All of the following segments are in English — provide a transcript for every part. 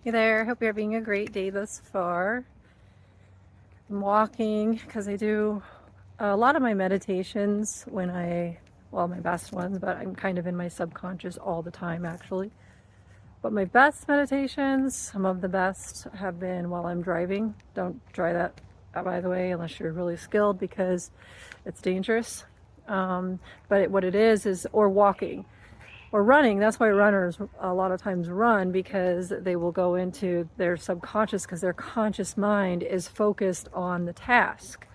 Hey there, hope you're having a great day thus far. I'm walking because I do a lot of my meditations well, my best ones, but I'm kind of in my subconscious all the time actually. But my best meditations, some of the best, have been while I'm driving. Don't try that, by the way, unless you're really skilled because it's dangerous. But what it is, or walking. Or running. That's why runners a lot of times run, because they will go into their subconscious, because their conscious mind is focused on the task.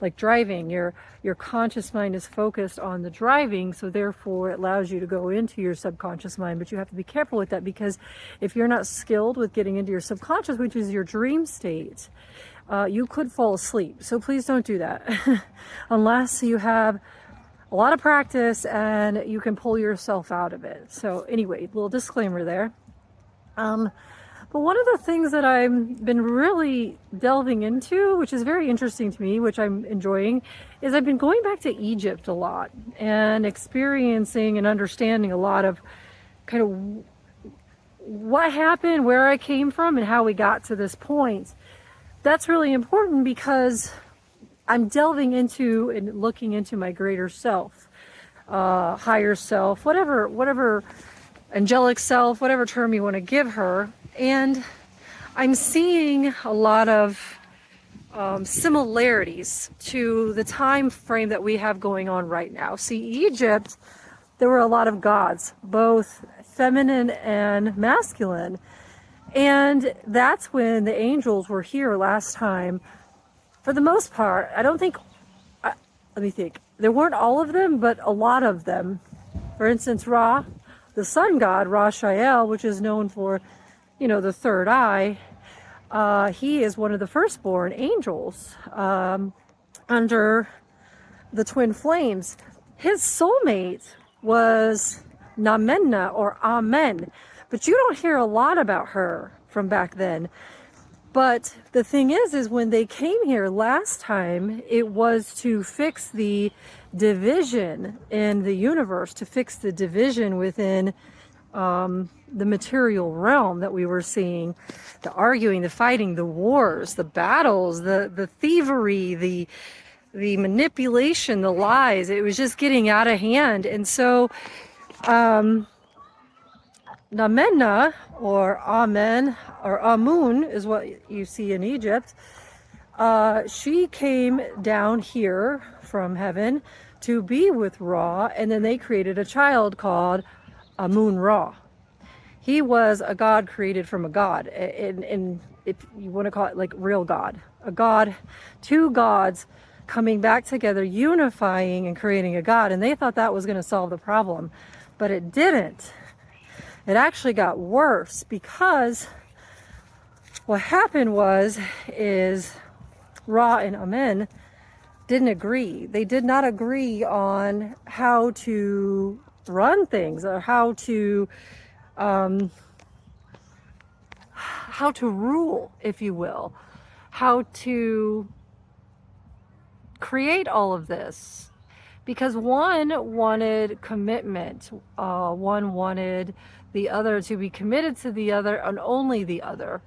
Like driving, your conscious mind is focused on the driving, so therefore it allows you to go into your subconscious mind. But you have to be careful with that, because if you're not skilled with getting into your subconscious, which is your dream state, you could fall asleep. So please don't do that unless you have a lot of practice and you can pull yourself out of it. So anyway, little disclaimer there. But one of the things that I've been really delving into, which is very interesting to me, which I'm enjoying, is I've been going back to Egypt a lot and experiencing and understanding a lot of kind of what happened, where I came from, and how we got to this point. That's really important because I'm delving into and looking into my greater self, higher self, whatever angelic self, whatever term you want to give her. And I'm seeing a lot of similarities to the time frame that we have going on right now. See, Egypt, there were a lot of gods, both feminine and masculine. And that's when the angels were here last time. For the most part, I don't think, let me think, there weren't all of them, but a lot of them. For instance, Ra, the sun god, Ra Shael, which is known for, the third eye, he is one of the firstborn angels under the twin flames. His soulmate was Namenna or Amen, but you don't hear a lot about her from back then. But the thing is when they came here last time, it was to fix the division in the universe, to fix the division within the material realm that we were seeing, the arguing, the fighting, the wars, the battles, the thievery, the manipulation, the lies. It was just getting out of hand. And so Namenna, or Amen, or Amun is what you see in Egypt. She came down here from heaven to be with Ra, and then they created a child called Amun Ra. He was a god created from a god, and if you want to call it like real god, a god, two gods coming back together, unifying and creating a god. And they thought that was going to solve the problem, but it didn't. It actually got worse, because what happened is Ra and Amen didn't agree. They did not agree on how to run things, or how to rule, if you will, how to create all of this. Because one wanted commitment, one wanted the other to be committed to the other, and only the other.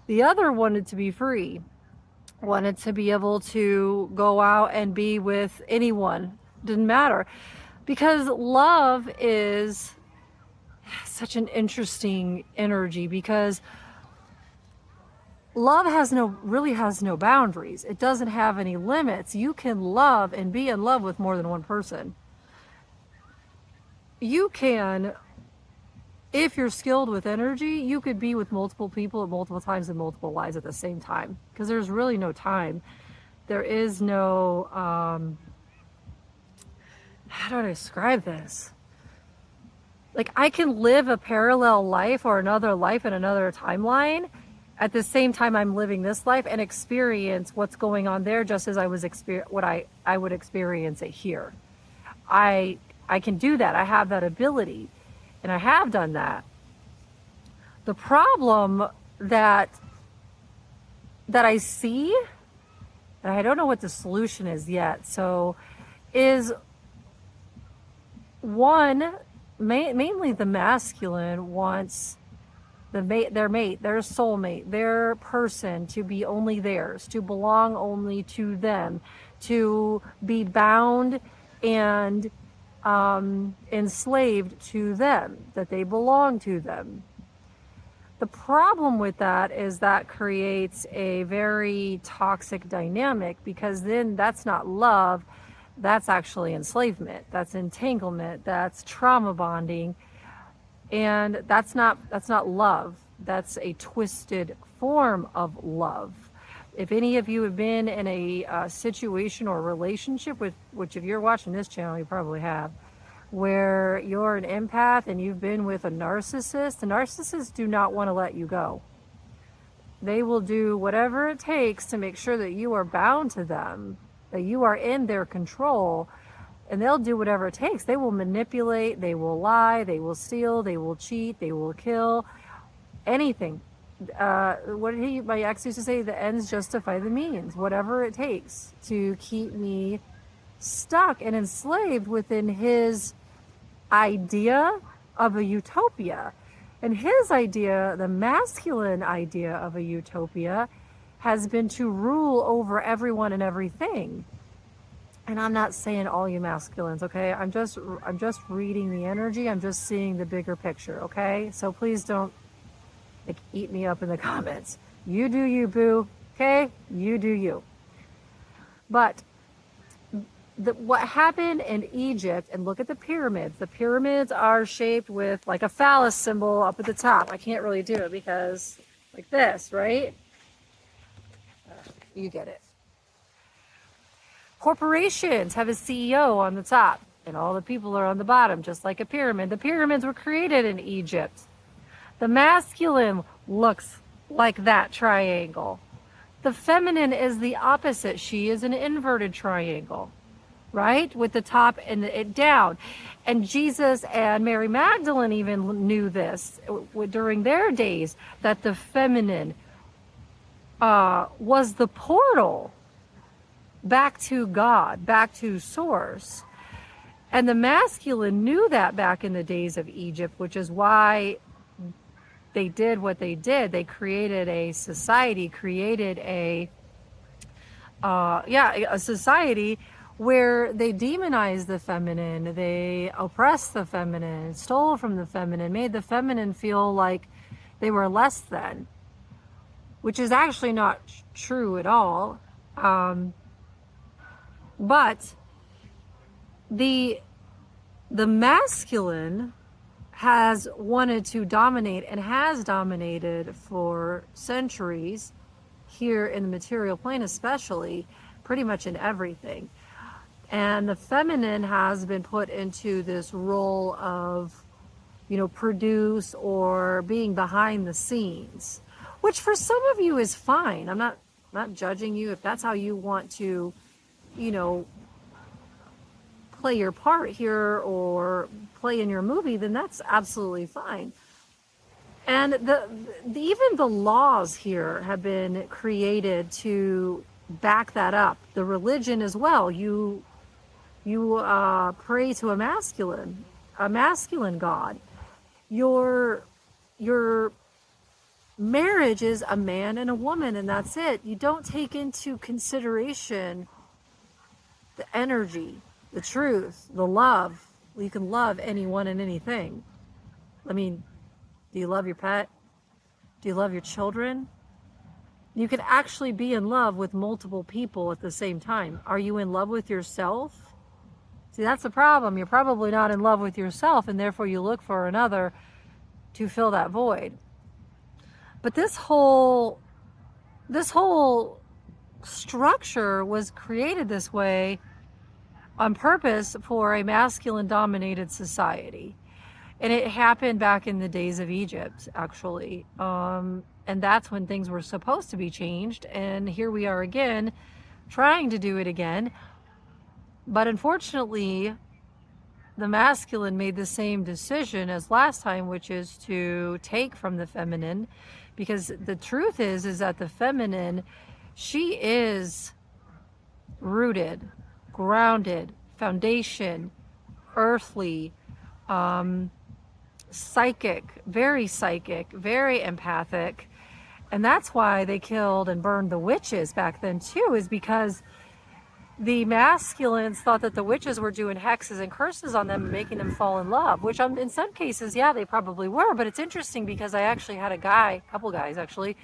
The other wanted to be free, wanted to be able to go out and be with anyone, didn't matter. Because love is such an interesting energy, because love really has no boundaries. It doesn't have any limits. You can love and be in love with more than one person. You can, if you're skilled with energy, you could be with multiple people at multiple times in multiple lives at the same time, because there's really no time. There is no, how do I describe this? Like, I can live a parallel life or another life in another timeline at the same time I'm living this life, and experience what's going on there just as I was what I would experience it here. I can do that. I have that ability, and I have done that. The problem that I see, and I don't know what the solution is yet, so is one, mainly the masculine wants their mate, their soulmate, their person to be only theirs, to belong only to them, to be bound and enslaved to them, that they belong to them. The problem with that is that creates a very toxic dynamic, because then that's not love, that's actually enslavement, that's entanglement, that's trauma bonding, and that's not love. That's a twisted form of love. If any of you have been in a situation or relationship with, which if you're watching this channel, you probably have, where you're an empath and you've been with a narcissist, the narcissists do not want to let you go. They will do whatever it takes to make sure that you are bound to them, that you are in their control, and they'll do whatever it takes. They will manipulate, they will lie, they will steal, they will cheat, they will kill, anything. What did my ex used to say? The ends justify the means. Whatever it takes to keep me stuck and enslaved within his idea of a utopia. And his idea, the masculine idea of a utopia, has been to rule over everyone and everything. And I'm not saying all you masculines, okay? I'm just reading the energy. I'm just seeing the bigger picture, okay? So please don't eat me up in the comments. You do you, boo, okay? You do you. But what happened in Egypt, and look at the pyramids. The pyramids are shaped with like a phallus symbol up at the top. I can't really do it because like this, right? You get it. Corporations have a CEO on the top and all the people are on the bottom, just like a pyramid. The pyramids were created in Egypt. The masculine looks like that triangle. The feminine is the opposite. She is an inverted triangle, right? With the top and it down. And Jesus and Mary Magdalene even knew this during their days, that the feminine was the portal back to God, back to source. And the masculine knew that back in the days of Egypt, which is why they did what they did. They created a society, created a society where they demonized the feminine, they oppressed the feminine, stole from the feminine, made the feminine feel like they were less than, which is actually not true at all. But the masculine has wanted to dominate and has dominated for centuries here in the material plane, especially, pretty much in everything. And the feminine has been put into this role of, produce or being behind the scenes, which for some of you is fine. I'm not judging you. If that's how you want to, play your part here or play in your movie, then that's absolutely fine. And even the laws here have been created to back that up. The religion as well. You pray to a masculine god. Your marriage is a man and a woman, and that's it. You don't take into consideration the energy, the truth, the love. You can love anyone and anything. I mean, do you love your pet? Do you love your children? You can actually be in love with multiple people at the same time. Are you in love with yourself? See, that's the problem. You're probably not in love with yourself, and therefore you look for another to fill that void. But this whole structure was created this way on purpose for a masculine dominated society. And it happened back in the days of Egypt, actually. And that's when things were supposed to be changed. And here we are again, trying to do it again. But unfortunately, the masculine made the same decision as last time, which is to take from the feminine. Because the truth is that the feminine, she is rooted, grounded, foundation, earthly, psychic, very empathic. And that's why they killed and burned the witches back then too, is because the masculines thought that the witches were doing hexes and curses on them and making them fall in love, which in some cases, yeah, they probably were. But it's interesting because I actually had a couple guys actually,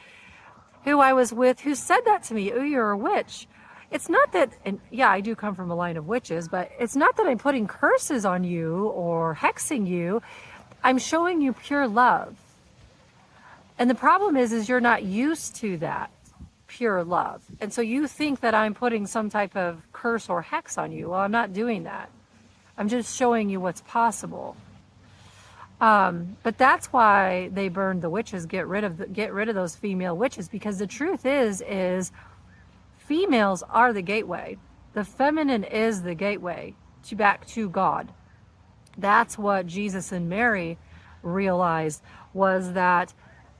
who I was with who said that to me, oh, you're a witch. It's not that, and yeah, I do come from a line of witches, but it's not that I'm putting curses on you or hexing you. I'm showing you pure love. And the problem is you're not used to that pure love. And so you think that I'm putting some type of curse or hex on you. Well, I'm not doing that. I'm just showing you what's possible. But that's why they burned the witches, get rid of those female witches, because the truth is females are the gateway. The feminine is the gateway back to God. That's what Jesus and Mary realized, was that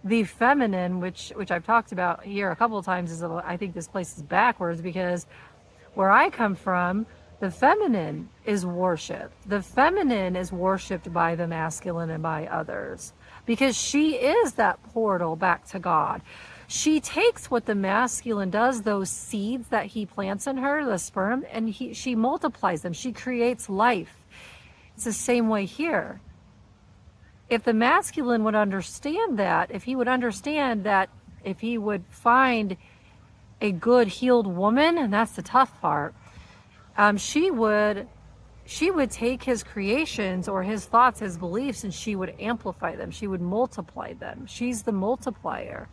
the feminine, which I've talked about here a couple of times, is I think this place is backwards, because where I come from, the feminine is worshipped. The feminine is worshipped by the masculine and by others, because she is that portal back to God. She takes what the masculine does, those seeds that he plants in her, the sperm, and she multiplies them. She creates life. It's the same way here. If the masculine would understand that, if he would understand that, if he would find a good healed woman, and that's the tough part, she would take his creations or his thoughts, his beliefs, and she would amplify them. She would multiply them. She's the multiplier.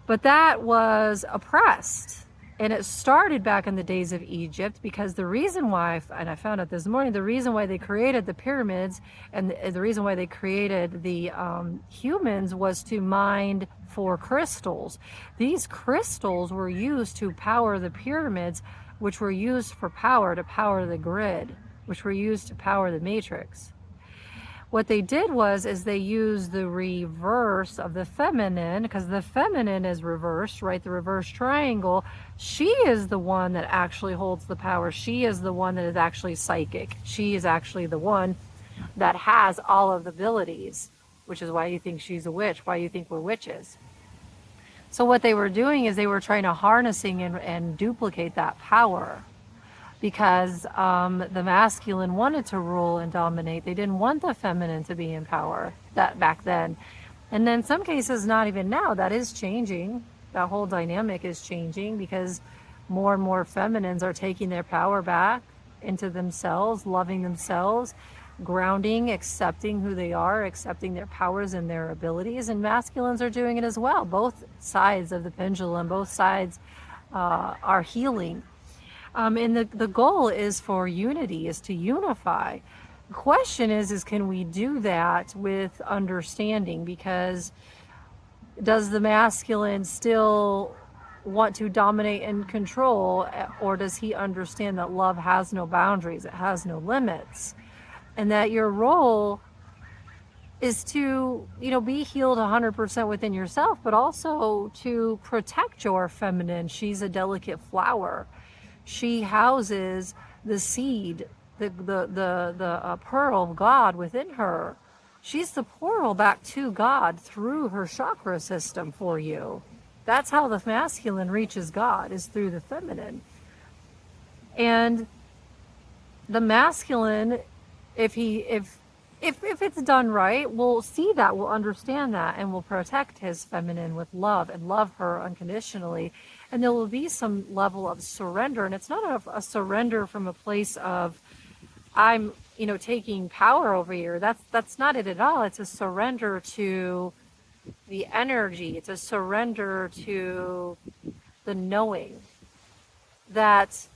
But that was oppressed. And it started back in the days of Egypt, because the reason why, and I found out this morning, the reason why they created the pyramids and the reason why they created the humans was to mine for crystals. These crystals were used to power the pyramids, which were used for power to power the grid, which were used to power the matrix. What they did is they used the reverse of the feminine, because the feminine is reversed, right? The reverse triangle. She is the one that actually holds the power. She is the one that is actually psychic. She is actually the one that has all of the abilities, which is why you think she's a witch, why you think we're witches. So what they were doing is they were trying to harnessing and duplicate that power, because the masculine wanted to rule and dominate. They didn't want the feminine to be in power that back then. And then in some cases, not even now, that is changing. That whole dynamic is changing, because more and more feminines are taking their power back into themselves, loving themselves, grounding, accepting who they are, accepting their powers and their abilities. And masculines are doing it as well. Both sides of the pendulum, both sides are healing. And the goal is for unity, is to unify. The question is can we do that with understanding? Because does the masculine still want to dominate and control, or does he understand that love has no boundaries, it has no limits, and that your role is to, be healed 100% within yourself, but also to protect your feminine. She's a delicate flower. She houses the seed, the pearl of God within her. She's the portal back to God through her chakra system for you. That's how the masculine reaches God, is through the feminine. And the masculine, if it's done right, will see that, will understand that, and will protect his feminine with love and love her unconditionally. And there will be some level of surrender. And it's not a surrender from a place of, I'm, taking power over you. That's not it at all. It's a surrender to the energy. It's a surrender to the knowing that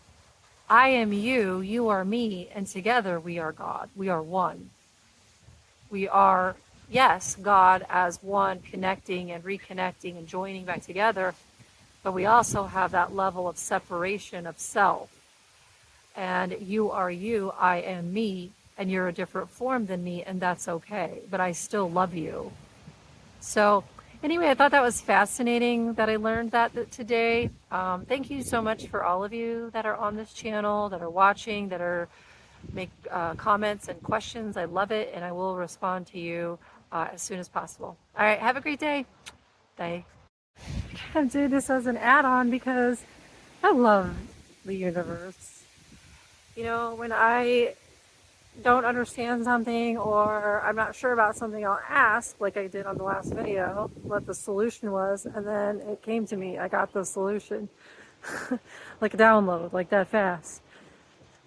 I am you, you are me, and together we are God. We are one. We are, yes, God as one, connecting and reconnecting and joining back together, but we also have that level of separation of self. And you are you, I am me, and you're a different form than me, and that's okay, but I still love you. So anyway, I thought that was fascinating that I learned that today. Thank you so much for all of you that are on this channel, that are watching, that are make comments and questions. I love it, and I will respond to you as soon as possible. All right, have a great day. Bye. I'm doing this as an add-on because I love the universe. You know, when I don't understand something or I'm not sure about something, I'll ask, like I did on the last video, what the solution was, and then it came to me. I got the solution. Like a download, like that fast.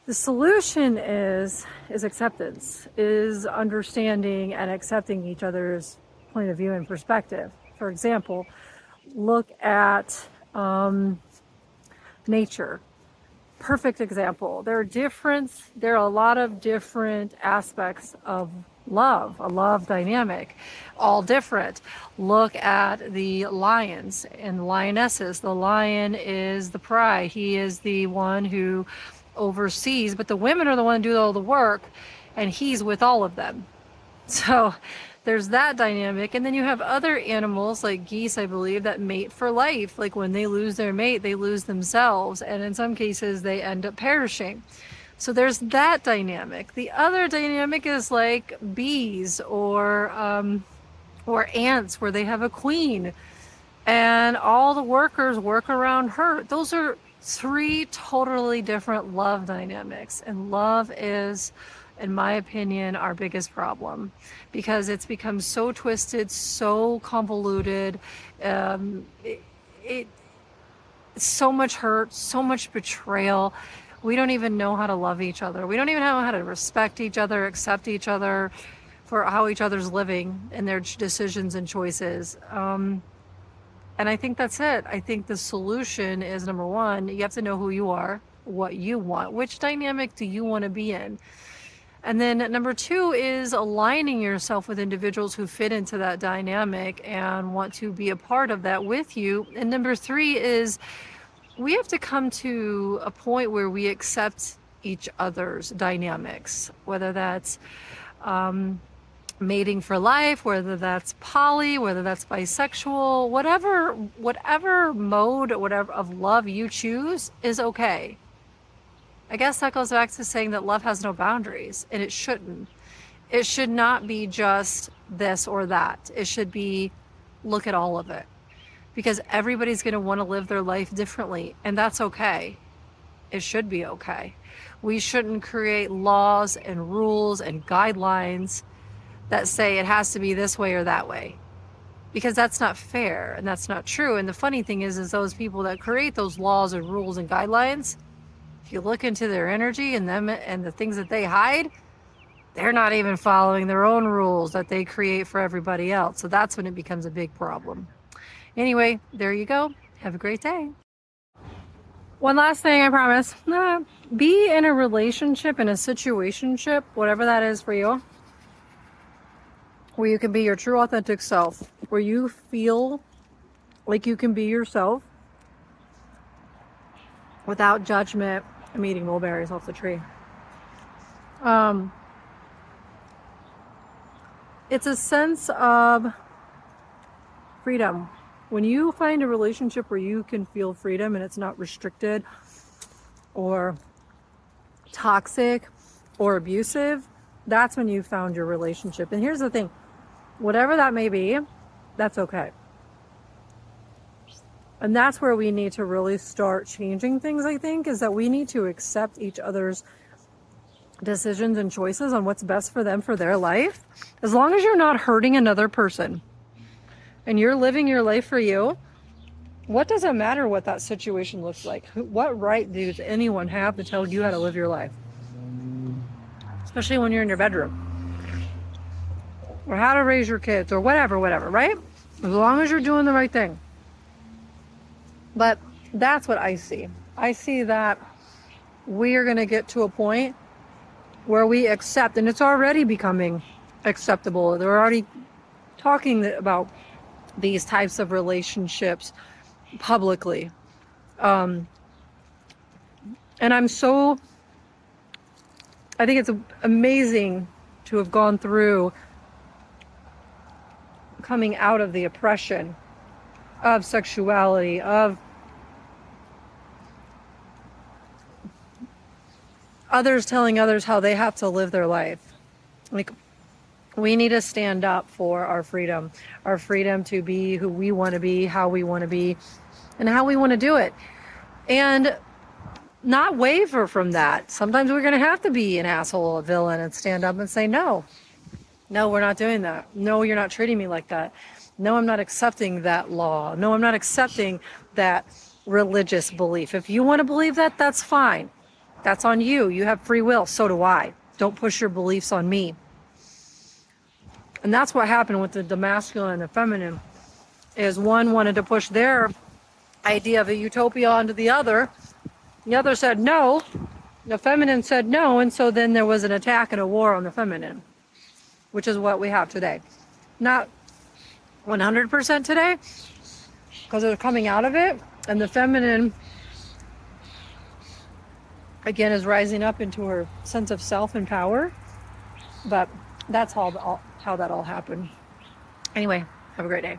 The solution is acceptance, is understanding and accepting each other's point of view and perspective. For example, look at nature. Perfect example. There are a lot of different aspects of love, a love dynamic, all different. Look at the lions and lionesses. The lion is the pride. He is the one who oversees, but the women are the one who do all the work, and he's with all of them. So there's that dynamic. And then you have other animals like geese, I believe, that mate for life. Like when they lose their mate, they lose themselves. And in some cases, they end up perishing. So there's that dynamic. The other dynamic is like bees or ants, where they have a queen and all the workers work around her. Those are three totally different love dynamics. And love is, in my opinion, our biggest problem, because it's become so twisted, so convoluted. So much hurt, so much betrayal. We don't even know how to love each other. We don't even know how to respect each other, accept each other for how each other's living and their decisions and choices. And I think that's it. I think the solution is, number one, you have to know who you are, what you want, which dynamic do you want to be in. And then number two is aligning yourself with individuals who fit into that dynamic and want to be a part of that with you. And number three is we have to come to a point where we accept each other's dynamics, whether that's mating for life, whether that's poly, whether that's bisexual, whatever mode, whatever of love you choose is okay. I guess that goes back to saying that love has no boundaries, and it shouldn't. It should not be just this or that. It should be, look at all of it, because everybody's going to want to live their life differently, and that's okay. It should be okay. We shouldn't create laws and rules and guidelines that say it has to be this way or that way, because that's not fair and that's not true. And the funny thing is those people that create those laws and rules and guidelines, if you look into their energy and them and the things that they hide, they're not even following their own rules that they create for everybody else. So that's when it becomes a big problem. Anyway, there you go. Have a great day. One last thing, I promise. Be in a relationship, in a situationship, whatever that is for you, where you can be your true authentic self, where you feel like you can be yourself without judgment. I'm eating mulberries off the tree. It's a sense of freedom. When you find a relationship where you can feel freedom and it's not restricted or toxic or abusive, that's when you found your relationship. And here's the thing, whatever that may be, that's okay. And that's where we need to really start changing things, I think, is that we need to accept each other's decisions and choices on what's best for them for their life. As long as you're not hurting another person and you're living your life for you, what does it matter what that situation looks like? What right does anyone have to tell you how to live your life? Especially when you're in your bedroom. Or how to raise your kids, or whatever, right? As long as you're doing the right thing. But that's what I see. I see that we are going to get to a point where we accept, and it's already becoming acceptable. They're already talking about these types of relationships publicly. And I think it's amazing to have gone through coming out of the oppression of sexuality, of others telling others how they have to live their life. Like, we need to stand up for our freedom to be who we want to be, how we want to be, and how we want to do it. And not waver from that. Sometimes we're going to have to be an asshole, a villain, and stand up and say, no, we're not doing that. No, you're not treating me like that. No, I'm not accepting that law. No, I'm not accepting that religious belief. If you want to believe that, that's fine. That's on you. You have free will. So do I. Don't push your beliefs on me. And that's what happened with the masculine and the feminine, is one wanted to push their idea of a utopia onto the other. The other said no. The feminine said no. And so then there was an attack and a war on the feminine, which is what we have today. Not 100% today, because they're coming out of it. And the feminine, again, is rising up into her sense of self and power. But that's how that all happened. Anyway, have a great day.